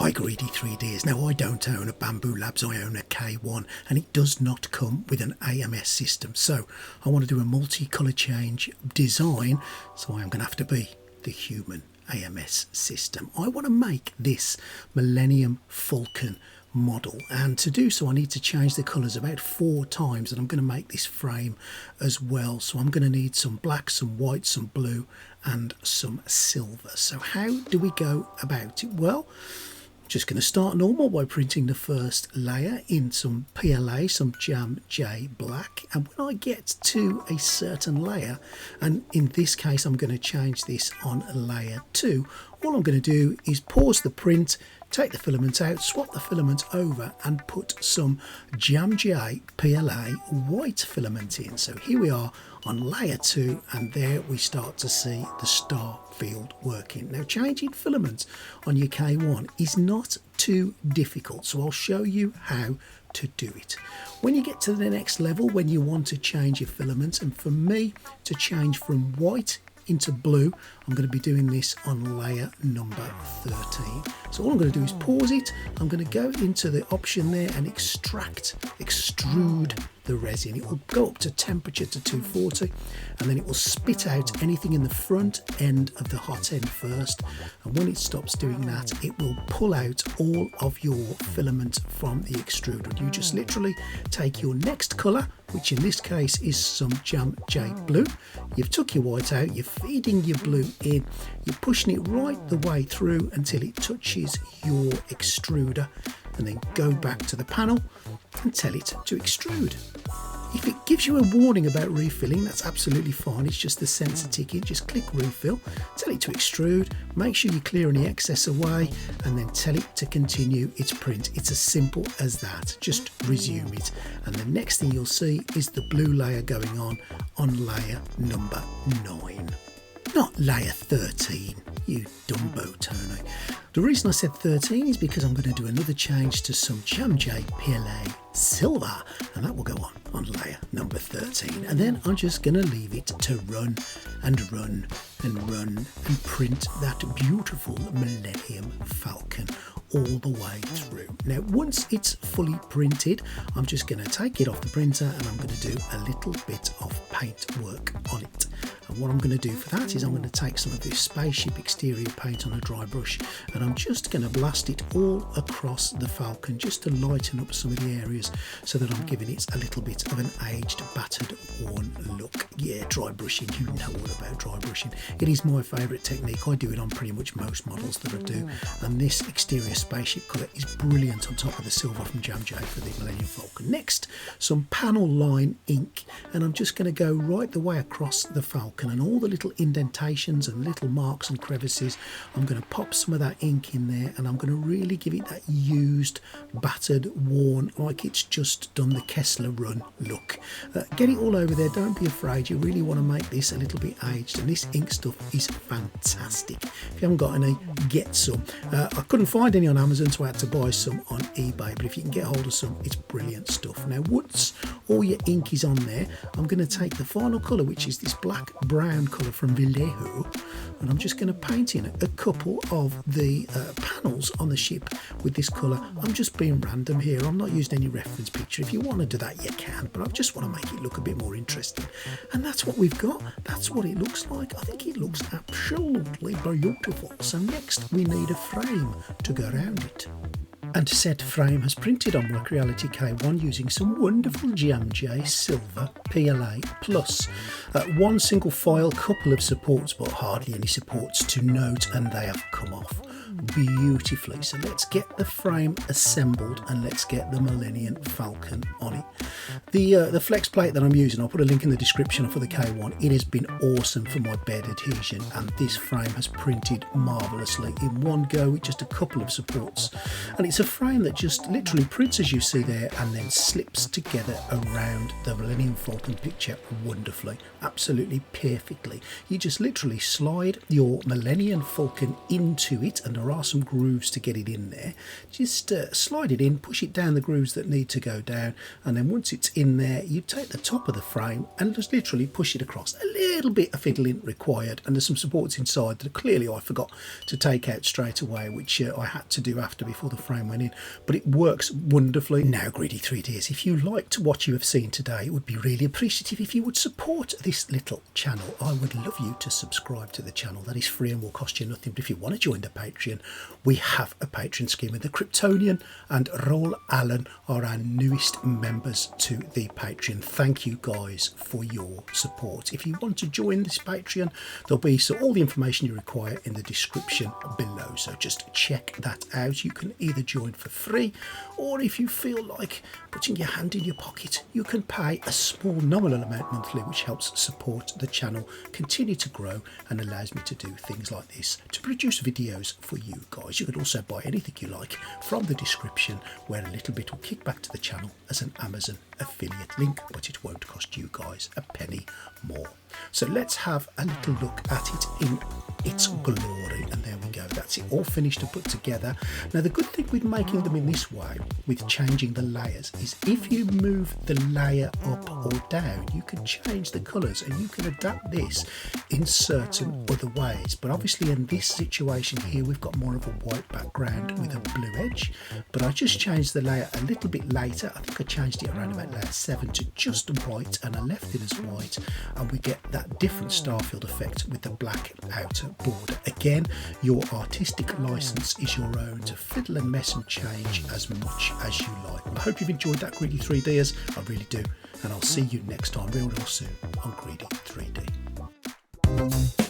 Hi Greedy 3Ds. Now I don't own a Bamboo Labs, I own a K1 and it does not come with an AMS system. So I want to do a multi-colour change design, so I am going to have to be the Human AMS system. I want to make this Millennium Falcon model, and to do so I need to change the colours about 4 times, and I'm going to make this frame as well. So I'm going to need some black, some white, some blue and some silver. So how do we go about it? Well, just going to start normal by printing the first layer in some PLA, some Jam J black, and when I get to a certain layer, and in this case I'm going to change this on layer 2, all I'm going to do is pause the print, take the filament out, swap the filament over and put some Jam J PLA white filament in. So here we are on layer 2, and there we start to see the star field working. Now changing filament on your K1 is not too difficult, so I'll show you how to do it. When you get to the next level, when you want to change your filament, and for me to change from white into blue, I'm going to be doing this on layer number 13. So all I'm going to do is pause it. I'm going to go into the option there and extrude the resin. It will go up to temperature to 240, and then it will spit out anything in the front end of the hot end first, and when it stops doing that it will pull out all of your filament from the extruder. You just literally take your next colour, which in this case is some Jam J blue. You've took your white out, you're feeding your blue in, you're pushing it right the way through until it touches your extruder, and then go back to the panel and tell it to extrude. If it gives you a warning about refilling, that's absolutely fine. It's just the sensor ticket. Just click refill, tell it to extrude, make sure you clear any excess away, and then tell it to continue its print. It's as simple as that. Just resume it, and the next thing you'll see is the blue layer going on layer number 9. Not layer 13, you Dumbo Tony. The reason I said 13 is because I'm going to do another change to some Jam J PLA silver, and that will go on layer number 13, and then I'm just going to leave it to run and run and run and print that beautiful Millennium Falcon all the way through. Now once it's fully printed, I'm just going to take it off the printer and I'm going to do a little bit of paint work on it. And what I'm going to do for that is I'm going to take some of this spaceship exterior paint on a dry brush, and I'm just going to blast it all across the Falcon just to lighten up some of the areas, so that I'm giving it a little bit of an aged, battered, worn look. Yeah, dry brushing, you know all about dry brushing. It is my favourite technique. I do it on pretty much most models that I do, and this exterior spaceship colour is brilliant on top of the silver from Jam J for the Millennium Falcon. Next, some panel line ink, and I'm just going to go right the way across the Falcon, and all the little indentations and little marks and crevices, I'm going to pop some of that ink in there, and I'm going to really give it that used, battered, worn, like it's just done the Kessler run look. Get it all over there, don't be afraid. You really want to make this a little bit aged, and this ink stuff is fantastic. If you haven't got any, get some. I couldn't find any on Amazon, so I had to buy some on eBay, but if you can get hold of some, it's brilliant stuff. Now once all your ink is on there, I'm going to take the final colour, which is this black brown colour from Elegoo, and I'm just going to paint in a couple of the panels on the ship with this colour. I'm just being random here, I'm not using any reference picture. If you want to do that you can, but I just want to make it look a bit more interesting, and that's what we've got. That's what it looks like. I think it looks absolutely beautiful. So next we need a frame to go around it. And said frame has printed on my Creality K1 using some wonderful Jam J silver PLA plus. One single file, couple of supports, but hardly any supports to note, and they have come off beautifully. So let's get the frame assembled and let's get the Millennium Falcon on it. The flex plate that I'm using, I'll put a link in the description for the K1. It has been awesome for my bed adhesion, and this frame has printed marvellously in one go with just a couple of supports, and it's a frame that just literally prints as you see there and then slips together around the Millennium Falcon picture wonderfully, absolutely perfectly. You just literally slide your Millennium Falcon into it, and there are some grooves to get it in there. Just slide it in, push it down the grooves that need to go down, and then once it's in there, you take the top of the frame and just literally push it across. A little bit of fiddling required, and there's some supports inside that clearly I forgot to take out straight away, which I had to do before the frame went in, but it works wonderfully. Now, Greedy 3Ds, if you liked what you have seen today, it would be really appreciative if you would support this little channel. I would love you to subscribe to the channel. That is free and will cost you nothing. But if you want to join the Patreon, we have a Patreon scheme, and the Kryptonian and Roll Allen are our newest members to the Patreon. Thank you guys for your support. If you want to join this Patreon, there'll be all the information you require in the description below, so just check that out. You can either join for free, or if you feel like putting your hand in your pocket, you can pay a small nominal amount monthly, which helps support the channel continue to grow and allows me to do things like this, to produce videos for you guys. You can also buy anything you like from the description, where a little bit will kick back to the channel as an Amazon affiliate link, but it won't cost you guys a penny more. So let's have a little look at it in its glory, and there we go. That's it, all finished and put together. Now, the good thing with making them in this way, with changing the layers, is if you move the layer up or down, you can change the colours and you can adapt this in certain other ways. But obviously in this situation here, we've got more of a white background with a blue edge, but I just changed the layer a little bit later. I think I changed it around about layer 7 to just white, and I left it as white, and we get that different starfield effect with the black outer border. Again, your artistic license is your own to fiddle and mess and change as much as you like. Well, I hope you've enjoyed that, Greedy 3Ders. I really do, and I'll see you next time real soon on Greedy 3D.